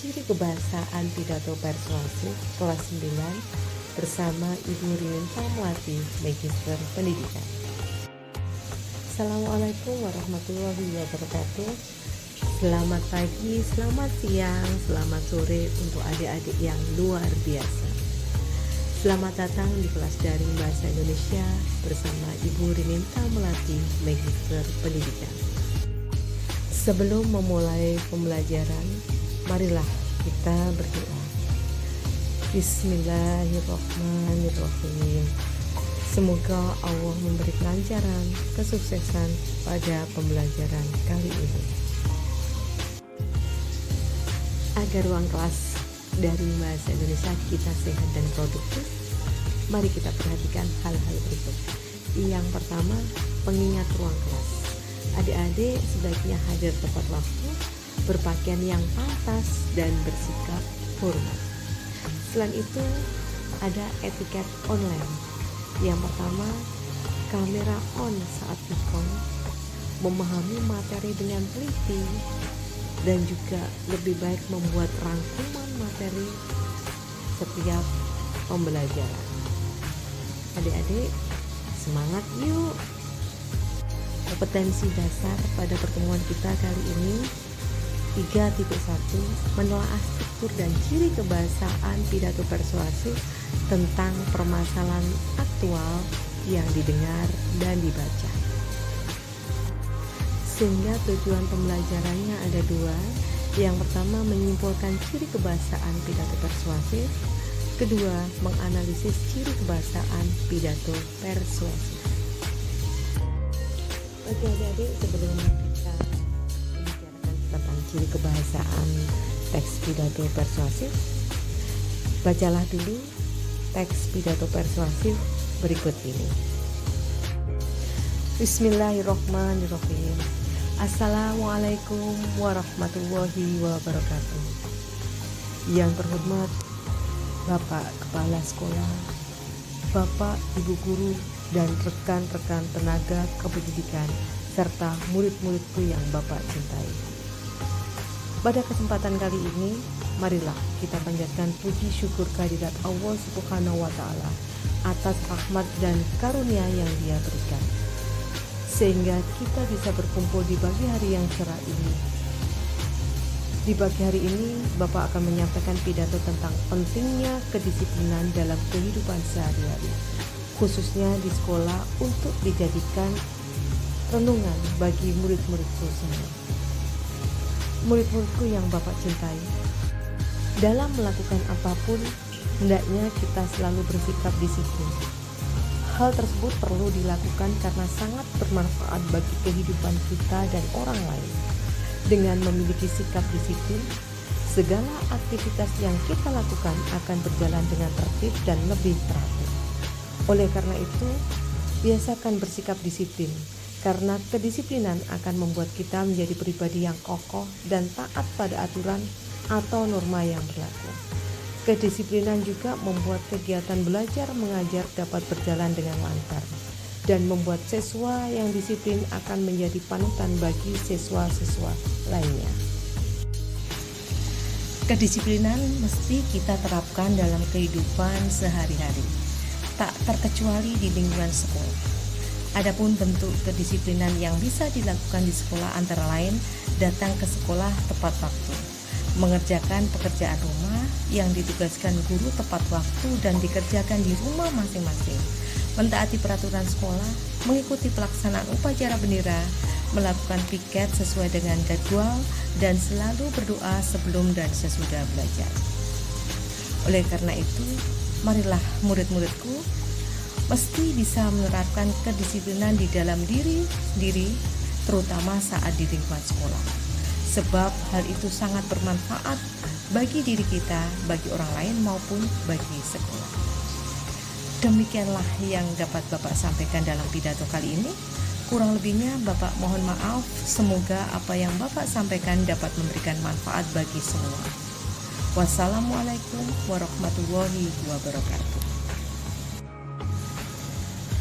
Ciri Kebahasaan Pidato Persuasif kelas 9 bersama Ibu Ririn Melati, Magister Pendidikan. Assalamualaikum warahmatullahi wabarakatuh. Selamat pagi, selamat siang, selamat sore untuk adik-adik yang luar biasa. Selamat datang di kelas daring Bahasa Indonesia bersama Ibu Ririn Melati, Magister Pendidikan. Sebelum memulai pembelajaran, marilah kita berdoa. Bismillahirrahmanirrahim. Semoga Allah memberi kelancaran, kesuksesan pada pembelajaran kali ini. Agar ruang kelas dari Bahasa Indonesia kita sehat dan produktif, mari kita perhatikan hal-hal berikut. Yang pertama, pengingat ruang kelas. Adik-adik sebaiknya hadir tepat waktu, berpakaian yang pantas dan bersikap hormat. Selain itu, ada etiket online. Yang pertama, kamera on saat vcon, memahami materi dengan teliti, dan juga lebih baik membuat rangkuman materi setiap pembelajaran. Adik-adik, semangat yuk! Kompetensi dasar pada pertemuan kita kali ini 3.1 menelaah struktur dan ciri kebahasaan pidato persuasif tentang permasalahan aktual yang didengar dan dibaca. Sehingga tujuan pembelajarannya ada dua. Yang pertama, menyimpulkan ciri kebahasaan pidato persuasif. Kedua, menganalisis ciri kebahasaan pidato persuasif. Oke adik-adik, sebelum kita membicarakan tentang ciri kebahasaan teks pidato persuasif, bacalah dulu teks pidato persuasif berikut ini. Bismillahirrahmanirrahim. Assalamualaikum warahmatullahi wabarakatuh. Yang terhormat Bapak Kepala Sekolah, Bapak Ibu Guru, dan rekan-rekan tenaga kependidikan serta murid-muridku yang Bapak cintai. Pada kesempatan kali ini, marilah kita panjatkan puji syukur kehadirat Allah Subhanahu wa Ta'ala atas rahmat dan karunia yang Dia berikan, sehingga kita bisa berkumpul di pagi hari yang cerah ini. Di pagi hari ini, Bapak akan menyampaikan pidato tentang pentingnya kedisiplinan dalam kehidupan sehari-hari, khususnya di sekolah untuk dijadikan renungan bagi murid-muridku semua. Murid-muridku yang Bapak cintai, dalam melakukan apapun, hendaknya kita selalu bersikap disiplin. Hal tersebut perlu dilakukan karena sangat bermanfaat bagi kehidupan kita dan orang lain. Dengan memiliki sikap disiplin, segala aktivitas yang kita lakukan akan berjalan dengan tertib dan lebih teratur. Oleh karena itu, biasakan bersikap disiplin, karena kedisiplinan akan membuat kita menjadi pribadi yang kokoh dan taat pada aturan atau norma yang berlaku. Kedisiplinan juga membuat kegiatan belajar mengajar dapat berjalan dengan lancar, dan membuat siswa yang disiplin akan menjadi panutan bagi siswa-siswa lainnya. Kedisiplinan mesti kita terapkan dalam kehidupan sehari-hari, tak terkecuali di lingkungan sekolah. Adapun bentuk kedisiplinan yang bisa dilakukan di sekolah antara lain datang ke sekolah tepat waktu, mengerjakan pekerjaan rumah yang ditugaskan guru tepat waktu dan dikerjakan di rumah masing-masing, mentaati peraturan sekolah, mengikuti pelaksanaan upacara bendera, melakukan piket sesuai dengan jadwal, dan selalu berdoa sebelum dan sesudah belajar. Oleh karena itu, marilah murid-muridku mesti bisa menerapkan kedisiplinan di dalam diri sendiri, terutama saat di lingkungan sekolah. Sebab hal itu sangat bermanfaat bagi diri kita, bagi orang lain maupun bagi sekolah. Demikianlah yang dapat Bapak sampaikan dalam pidato kali ini. Kurang lebihnya Bapak mohon maaf. Semoga apa yang Bapak sampaikan dapat memberikan manfaat bagi semua. Wassalamualaikum warahmatullahi wabarakatuh.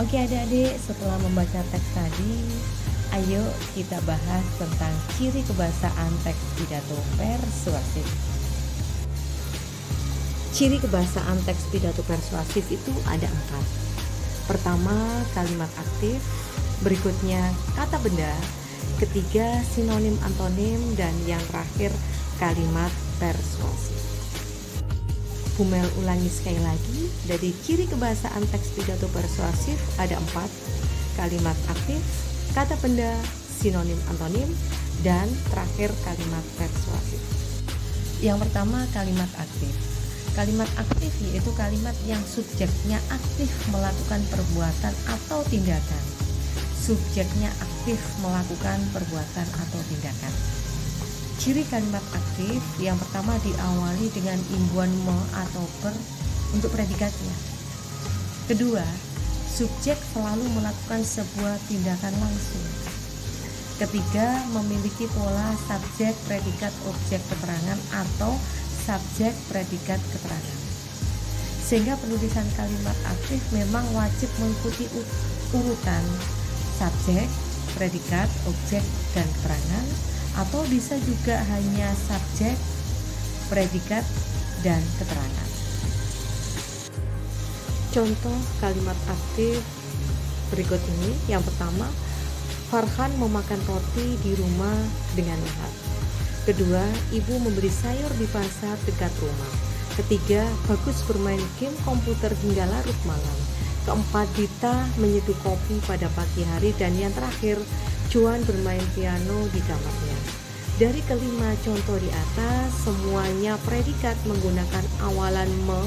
Oke adik-adik, setelah membaca teks tadi, ayo kita bahas tentang ciri kebahasaan teks pidato persuasif. Ciri kebahasaan teks pidato persuasif itu ada 4. Pertama, kalimat aktif, berikutnya kata benda, ketiga sinonim antonim, dan yang terakhir kalimat persuasif. Bumel ulangi sekali lagi, dari ciri kebahasaan teks pidato persuasif ada 4, kalimat aktif, kata benda, sinonim antonim, dan terakhir kalimat persuasif. Yang pertama, kalimat aktif. Kalimat aktif yaitu kalimat yang subjeknya aktif melakukan perbuatan atau tindakan. Subjeknya aktif melakukan perbuatan atau tindakan. Ciri kalimat aktif yang pertama diawali dengan imbuhan me atau per untuk predikatnya. Kedua, subjek selalu melakukan sebuah tindakan langsung. Ketiga, memiliki pola subjek, predikat, objek keterangan atau subjek, predikat, keterangan. Sehingga penulisan kalimat aktif memang wajib mengikuti urutan subjek, predikat, objek, dan keterangan, atau bisa juga hanya subjek, predikat, dan keterangan. Contoh kalimat aktif berikut ini. Yang pertama, Farhan memakan roti di rumah dengan lahap. Kedua, ibu membeli sayur di pasar dekat rumah. Ketiga, Bagus bermain game komputer hingga larut malam. Keempat, Dita menyeduh kopi pada pagi hari. Dan yang terakhir, Juan bermain piano di kamarnya. Dari kelima contoh di atas, semuanya predikat menggunakan awalan me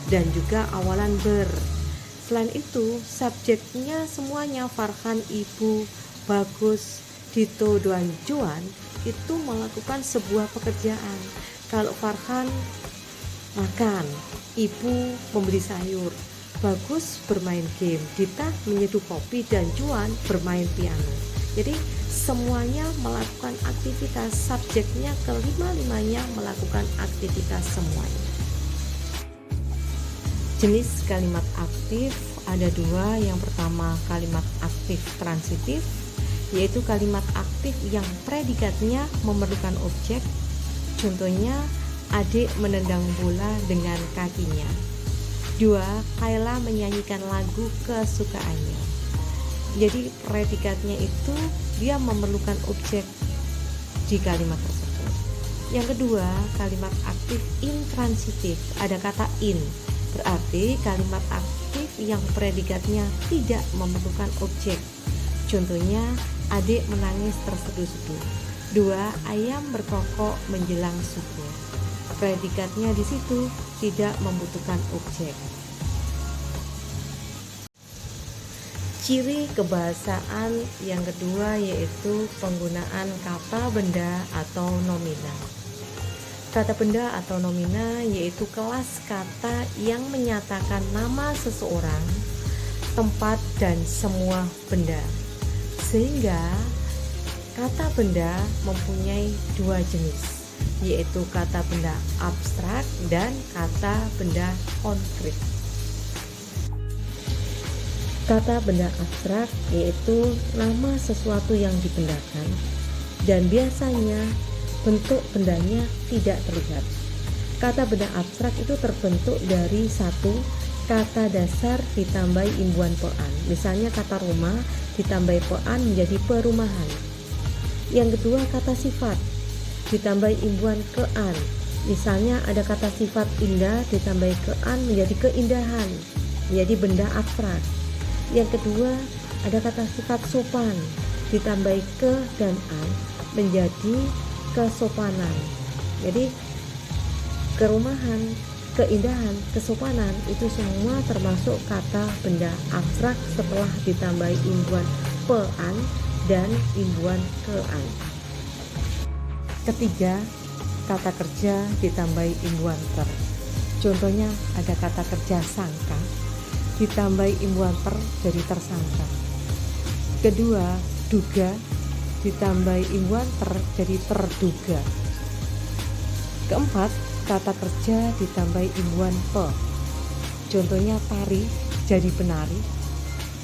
dan juga awalan ber. Selain itu, subjeknya semuanya Farhan, ibu, Bagus, Dito, dan Juan itu melakukan sebuah pekerjaan. Kalau Farhan makan, ibu membeli sayur, Bagus bermain game, Dita menyeduh kopi, dan Juan bermain piano. Jadi semuanya melakukan aktivitas, subjeknya kelima-limanya melakukan aktivitas semuanya. Jenis kalimat aktif ada 2. Yang pertama, kalimat aktif transitif, yaitu kalimat aktif yang predikatnya memerlukan objek. Contohnya, adik menendang bola dengan kakinya. 2. Kayla menyanyikan lagu kesukaannya. Jadi predikatnya itu dia memerlukan objek di kalimat tersebut. Yang kedua, kalimat aktif intransitif, ada kata in, berarti kalimat aktif yang predikatnya tidak memerlukan objek. Contohnya, adik menangis terseduh-seduh. 2. Ayam berkokok menjelang subuh. Predikatnya di situ tidak membutuhkan objek. Ciri kebahasaan yang kedua yaitu penggunaan kata benda atau nomina. Kata benda atau nomina yaitu kelas kata yang menyatakan nama seseorang, tempat, dan semua benda. Sehingga kata benda mempunyai 2 jenis, yaitu kata benda abstrak dan kata benda konkret. Kata benda abstrak yaitu nama sesuatu yang dibendakan dan biasanya bentuk bendanya tidak terlihat. Kata benda abstrak itu terbentuk dari 1. Kata dasar ditambahi imbuhan pean. Misalnya kata rumah ditambahi pean menjadi perumahan. Yang kedua, kata sifat ditambahi imbuhan kean. Misalnya ada kata sifat indah ditambahi kean menjadi keindahan, menjadi benda abstrak. Yang kedua, ada kata sifat sopan ditambahi ke dan an menjadi kesopanan. Jadi kerumahan, keindahan, kesopanan itu semua termasuk kata benda abstrak setelah ditambahi imbuhan pean dan imbuhan kean. Ketiga, kata kerja ditambahi imbuhan ter. Contohnya ada kata kerja sangka ditambahi imbuhan ter jadi tersangka. Kedua, duga ditambahi imbuhan ter jadi terduga. Keempat, kata kerja ditambahi imbuhan pe. Contohnya tari jadi penari,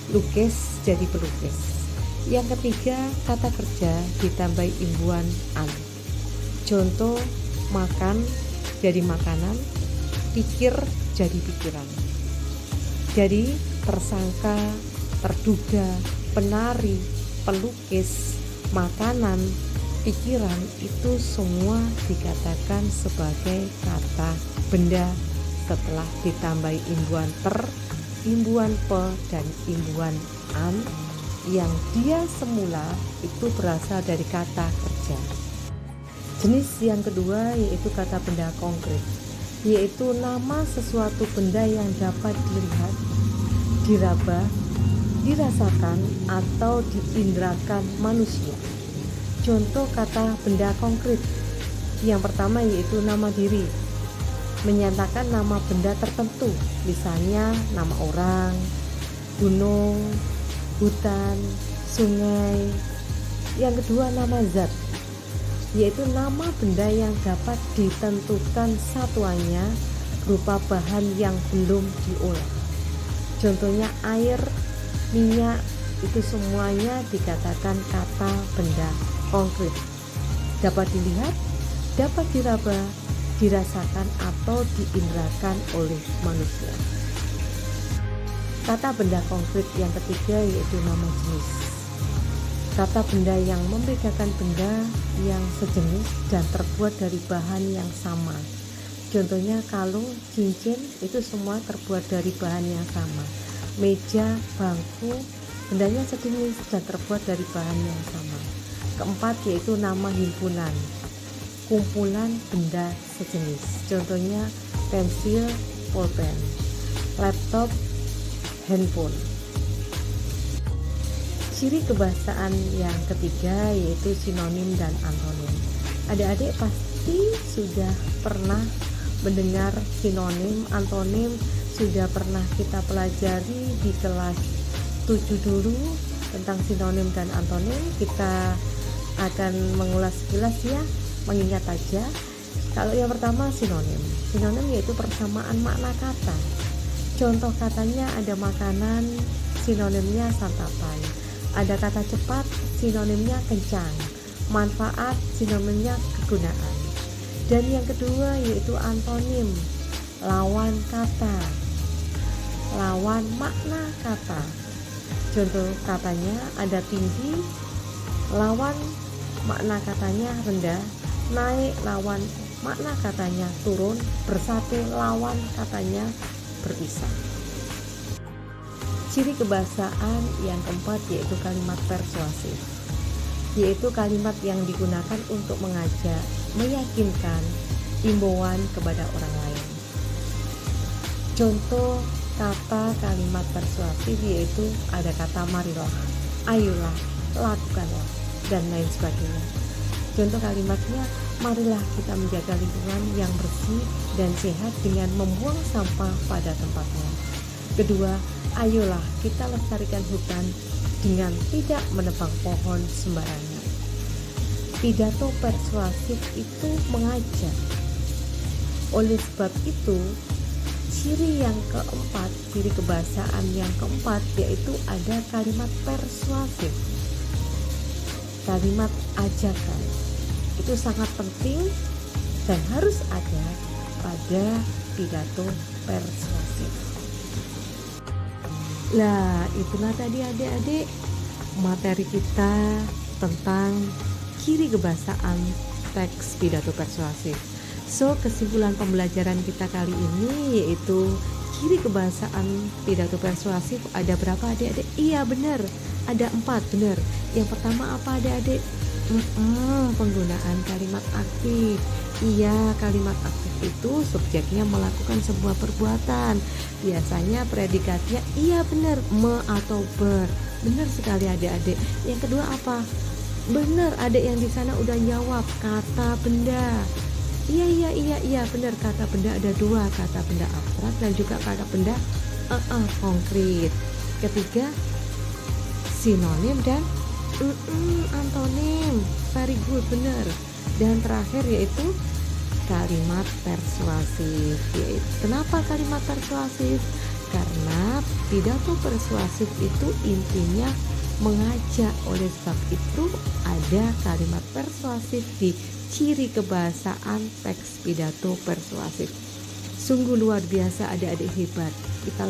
lukis jadi pelukis. Yang ketiga, kata kerja ditambahi imbuhan an. Contoh makan jadi makanan, pikir jadi pikiran. Jadi tersangka, terduga, penari, pelukis, makanan, pikiran itu semua dikatakan sebagai kata benda setelah ditambahi imbuhan ter, imbuhan pe, dan imbuhan an yang dia semula itu berasal dari kata kerja. Jenis yang kedua yaitu kata benda konkret, yaitu nama sesuatu benda yang dapat dilihat, diraba, dirasakan atau diindrakan manusia. Contoh kata benda konkret yang pertama yaitu nama diri, menyatakan nama benda tertentu, misalnya nama orang, gunung, hutan, sungai. Yang kedua nama zat, yaitu nama benda yang dapat ditentukan satuannya berupa bahan yang belum diolah. Contohnya air, minyak, itu semuanya dikatakan kata benda konkret. Dapat dilihat, dapat diraba, dirasakan atau diindrakan oleh manusia. Kata benda konkret yang ketiga yaitu nama jenis. Kata benda yang membedakan benda yang sejenis dan terbuat dari bahan yang sama. Contohnya kalung, cincin itu semua terbuat dari bahan yang sama. Meja, bangku, bendanya sejenis dan terbuat dari bahan yang sama. Keempat yaitu nama himpunan, kumpulan benda sejenis. Contohnya pensil, pulpen, laptop, handphone. Ciri kebahasaan yang ketiga yaitu sinonim dan antonim. Adik-adik pasti sudah pernah mendengar sinonim, antonim, sudah pernah kita pelajari di kelas 7 dulu tentang sinonim dan antonim. Kita akan mengulas sekilas ya, mengingat aja. Kalau yang pertama sinonim. Sinonim yaitu persamaan makna kata. Contoh katanya ada makanan, sinonimnya santapan. Ada kata cepat, sinonimnya kencang. Manfaat, sinonimnya kegunaan. Dan yang kedua yaitu antonim, lawan kata, lawan makna kata. Contoh katanya ada tinggi, lawan makna katanya rendah. Naik, lawan makna katanya turun. Bersatu, lawan katanya berpisah. Ciri kebahasaan yang keempat yaitu kalimat persuasif, yaitu kalimat yang digunakan untuk mengajak, meyakinkan, imbauan kepada orang lain. Contoh kata kalimat persuasif yaitu ada kata marilah, ayolah, lakukanlah, dan lain sebagainya. Contoh kalimatnya, marilah kita menjaga lingkungan yang bersih dan sehat dengan membuang sampah pada tempatnya. Kedua, ayolah kita lestarikan hutan dengan tidak menebang pohon sembarangan. Pidato persuasif itu mengajak. Oleh sebab itu, ciri yang keempat, ciri kebahasaan yang keempat yaitu ada kalimat persuasif. Kalimat ajakan itu sangat penting dan harus ada pada pidato persuasif. Lah, itulah tadi adik-adik materi kita tentang ciri kebahasaan teks pidato persuasif. So, kesimpulan pembelajaran kita kali ini yaitu ciri kebahasaan pidato persuasif ada berapa adik-adik? Iya benar, ada 4, benar. Yang pertama apa adik-adik? Penggunaan kalimat aktif. Iya, kalimat aktif itu subjeknya melakukan sebuah perbuatan. Biasanya predikatnya iya benar, me atau ber. Benar sekali adik-adik. Yang kedua apa? Benar, adik yang di sana udah jawab, kata benda. Iya benar, kata benda ada 2, kata benda abstrak dan juga kata benda konkret. Ketiga sinonim dan antonim. Very good, benar. Dan terakhir yaitu kalimat persuasif. Kenapa kalimat persuasif? Karena pidato persuasif itu intinya mengajak. Oleh sebab itu ada kalimat persuasif di ciri kebahasaan teks pidato persuasif. Sungguh luar biasa, adik-adik hebat. Kita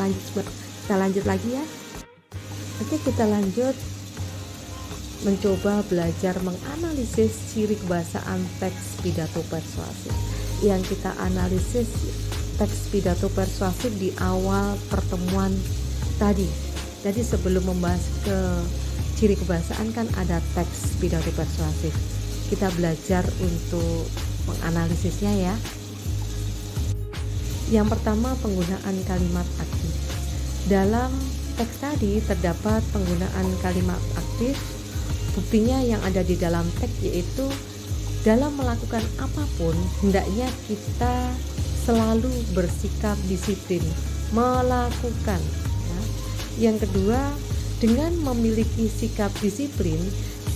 lanjut lagi ya. Oke, kita lanjut mencoba belajar menganalisis ciri kebahasaan teks pidato persuasif. Yang kita analisis teks pidato persuasif di awal pertemuan tadi. Jadi sebelum membahas ke ciri kebahasaan kan ada teks pidato persuasif. Kita belajar untuk menganalisisnya ya. Yang pertama, penggunaan kalimat aktif. Dalam teks tadi terdapat penggunaan kalimat aktif. Buktinya yang ada di dalam teks yaitu dalam melakukan apapun hendaknya kita selalu bersikap disiplin melakukan ya. Yang kedua, dengan memiliki sikap disiplin,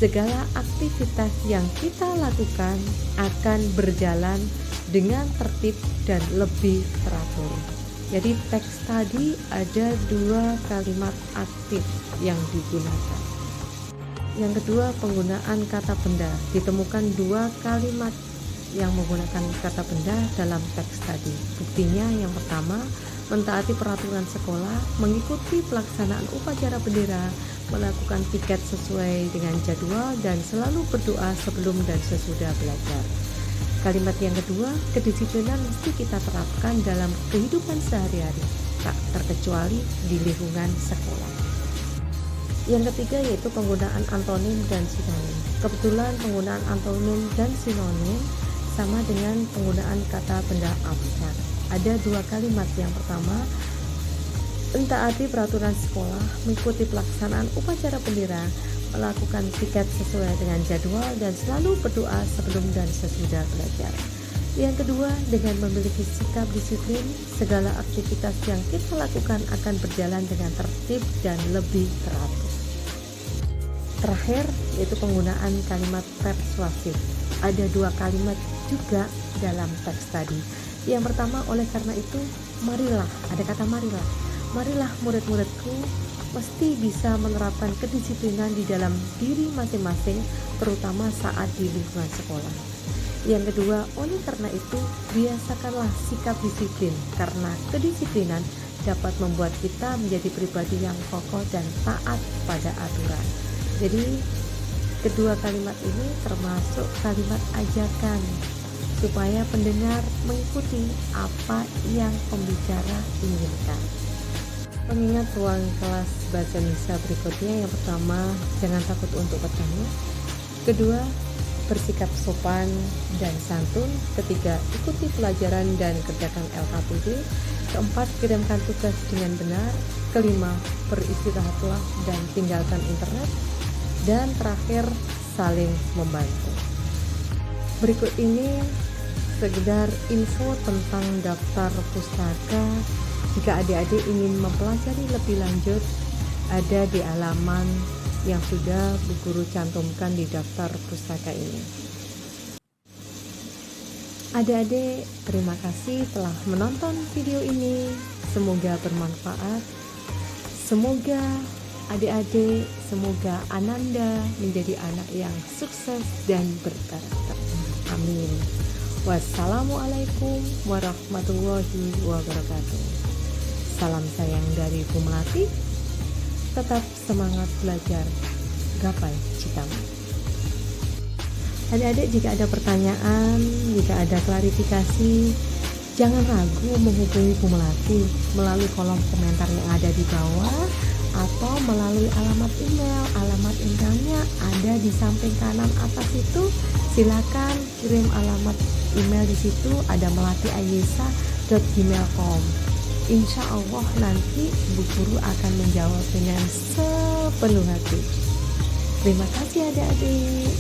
segala aktivitas yang kita lakukan akan berjalan dengan tertib dan lebih teratur. Jadi teks tadi ada 2 kalimat aktif yang digunakan. Yang kedua, penggunaan kata benda. Ditemukan 2 kalimat yang menggunakan kata benda dalam teks tadi. Buktinya yang pertama, mentaati peraturan sekolah, mengikuti pelaksanaan upacara bendera, melakukan piket sesuai dengan jadwal, dan selalu berdoa sebelum dan sesudah belajar. Kalimat yang kedua, kedisiplinan mesti kita terapkan dalam kehidupan sehari-hari, tak terkecuali di lingkungan sekolah. Yang ketiga yaitu penggunaan antonim dan sinonim. Kebetulan penggunaan antonim dan sinonim sama dengan penggunaan kata benda abstrak. Ada 2 kalimat. Yang pertama, mentaati peraturan sekolah, mengikuti pelaksanaan upacara bendera, melakukan piket sesuai dengan jadwal, dan selalu berdoa sebelum dan sesudah belajar. Yang kedua, dengan memiliki sikap disiplin, segala aktivitas yang kita lakukan akan berjalan dengan tertib dan lebih teratur. Terakhir, yaitu penggunaan kalimat persuasif. Ada 2 kalimat juga dalam teks tadi. Yang pertama, oleh karena itu, marilah, ada kata marilah. Marilah murid-muridku mesti bisa menerapkan kedisiplinan di dalam diri masing-masing, terutama saat di lingkungan sekolah. Yang kedua, oleh karena itu, biasakanlah sikap disiplin, karena kedisiplinan dapat membuat kita menjadi pribadi yang kokoh dan taat pada aturan. Jadi, kedua kalimat ini termasuk kalimat ajakan supaya pendengar mengikuti apa yang pembicara inginkan. Pengingat ruang kelas bahasa Indonesia berikutnya, yang pertama, jangan takut untuk bertanya. Kedua, bersikap sopan dan santun. Ketiga, ikuti pelajaran dan kerjakan LKPD. Keempat, kirimkan tugas dengan benar. Kelima, beristirahatlah dan tinggalkan internet. Dan terakhir, saling membantu. Berikut ini sekedar info tentang daftar pustaka. Jika adik-adik ingin mempelajari lebih lanjut, ada di halaman yang sudah Bu Guru cantumkan di daftar pustaka ini. Adik-adik, terima kasih telah menonton video ini. Semoga bermanfaat. Semoga adik-adik, semoga Ananda menjadi anak yang sukses dan berkarakter. Amin. Wassalamualaikum warahmatullahi wabarakatuh. Salam sayang dari Bu Melati. Tetap semangat belajar. Gapai citamu. Adik-adik, jika ada pertanyaan, jika ada klarifikasi, jangan ragu menghubungi Bu Melati melalui kolom komentar yang ada di bawah atau melalui alamat email. Alamat emailnya ada di samping kanan atas itu. Silakan kirim alamat email di situ, ada melatiayesa@gmail.com. Insya Allah nanti Bu Guru akan menjawab dengan sepenuh hati. Terima kasih adik-adik.